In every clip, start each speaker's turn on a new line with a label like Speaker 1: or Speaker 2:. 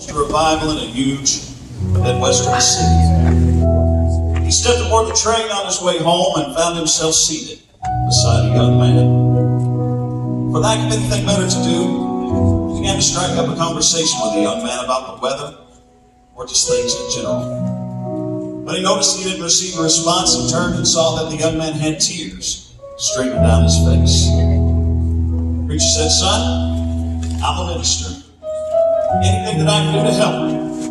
Speaker 1: Revival in a huge Midwestern city. He stepped aboard the train on his way home and found himself seated beside a young man. For lack of anything better to do, he began to strike up a conversation with the young man about the weather or just things in general. But he noticed he didn't receive a response and turned and saw that the young man had tears streaming down his face. The preacher said, "Son, I'm a minister. Anything that I can do to help,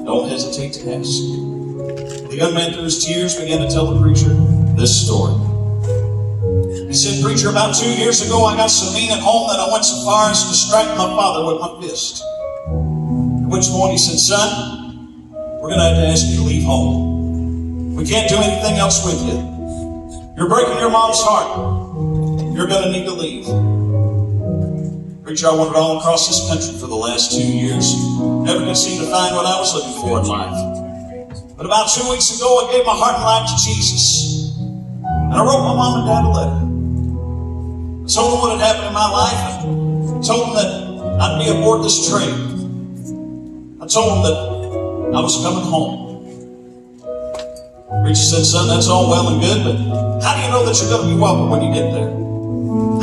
Speaker 1: don't hesitate to ask." The young man, through his tears, began to tell the preacher this story. He said, "Preacher, about 2 years ago, I got so mean at home that I went so far as to strike my father with my fist. At which point he said, 'Son, we're going to have to ask you to leave home. We can't do anything else with you. You're breaking your mom's heart. You're going to need to leave.' Preacher, I wandered all across this country for the last 2 years. Never could seem to find what I was looking for in life. But about 2 weeks ago, I gave my heart and life to Jesus. And I wrote my mom and dad a letter. I told them what had happened in my life. I told them that I'd be aboard this train. I told them that I was coming home." Preacher said, "Son, that's all well and good, but how do you know that you're going to be welcome when you get there?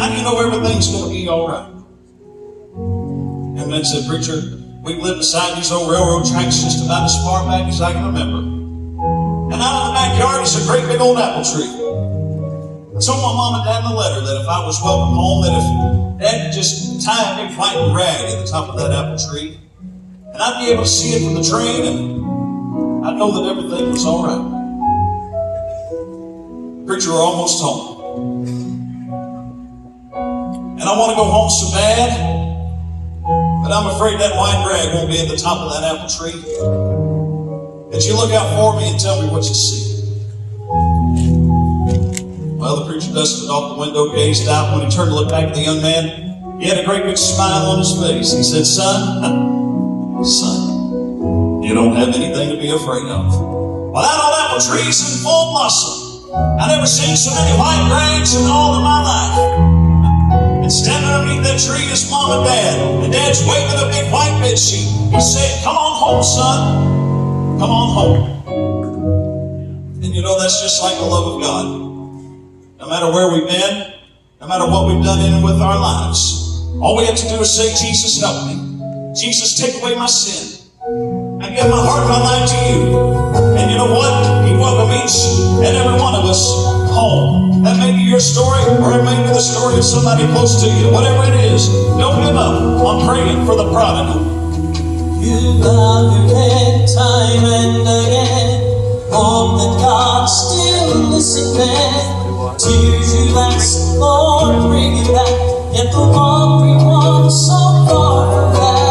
Speaker 1: How do you know everything's going to be all right?" And then said, "Preacher, we've lived beside these old railroad tracks just about as far back as I can remember. And out in the backyard is a great big old apple tree. I told my mom and dad in the letter that if I was welcome home, that if Dad could just tie a big white rag at the top of that apple tree, and I'd be able to see it from the train, and I'd know that everything was all right." Preacher, we're almost home. And I want to go home so bad, but I'm afraid that white rag won't be at the top of that apple tree. Could you look out for me and tell me what you see?" Well, the preacher dusted off the window, gazed out. When he turned to look back at the young man, he had a great big smile on his face. He said, "Son, you don't have anything to be afraid of. Well, that old apple tree's in full blossom. I never seen so many white rags in all of my life. And standing underneath that tree is Mom and Dad. And Dad's waving a big white bed sheet. He said, 'Come on home, son. Come on home.'" And you know, that's just like the love of God. No matter where we've been, no matter what we've done in with our lives, all we have to do is say, "Jesus, help me. Jesus, take away my sin. I give my heart and my life to you." And you know what? He welcomes each and every one of us home. That may be your story, or it may be the story of somebody close to you. Whatever it is, don't give up on praying for the prodigal.
Speaker 2: You bow your head time and again, hope that God still listens. Tears you ask, Lord, bring it back, yet the one so far back.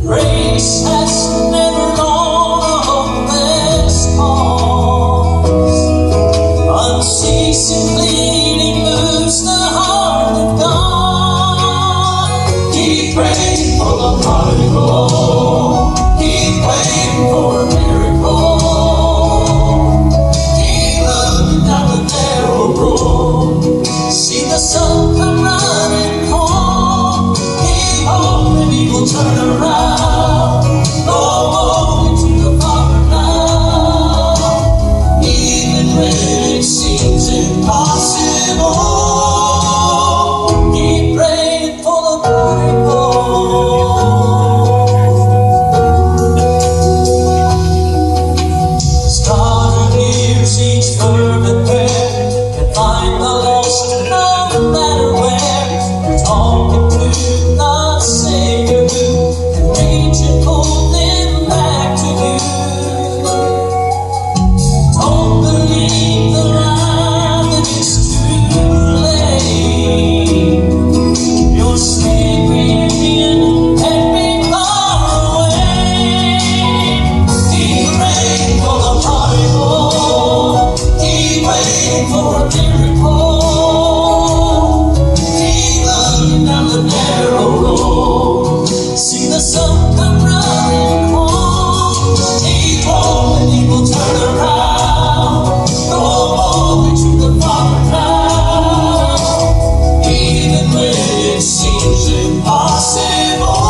Speaker 2: Grace has never known a hopeless cause. Unceasing bleeding moves the heart of God. Keep praying for the prodigal. Keep waiting for a miracle. Keep looking down the narrow road. See the sun come running home. Keep hoping he will turn around. Go into the Father now. Even when it seems impossible, keep praying for the prodigal. God hears each fervent prayer, can find the lost no matter where. You're talking to the Savior who can reach and pull them back to you. Don't believe the lie that it's too late. Your Savior had been far away. Keep praying for the prodigal. Keep waiting for a miracle. Keep looking down the narrow road. See the sun come running home. Keep hoping he will turn around. Go boldly to the Father now. Even when it seems impossible,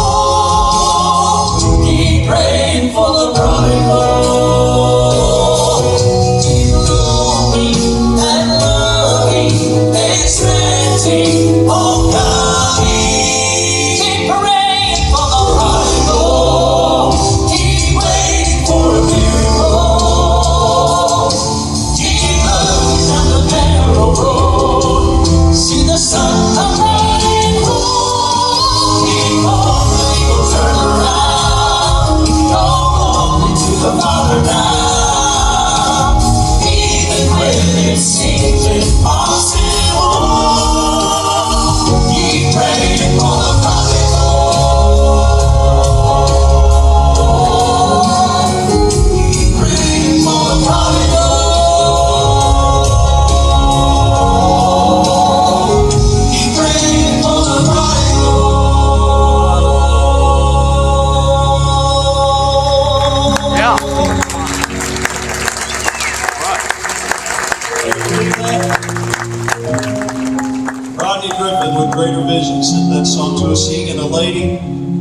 Speaker 1: Rodney Griffin with Greater Vision sent that song to us. He and a lady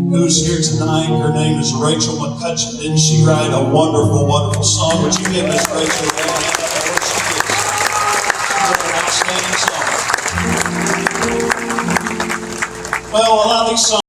Speaker 1: who's here tonight, her name is Rachel McCutcheon. Didn't she write a wonderful, wonderful song? Would you give Miss Rachel a hand? She's an outstanding song. Well, a lot of these songs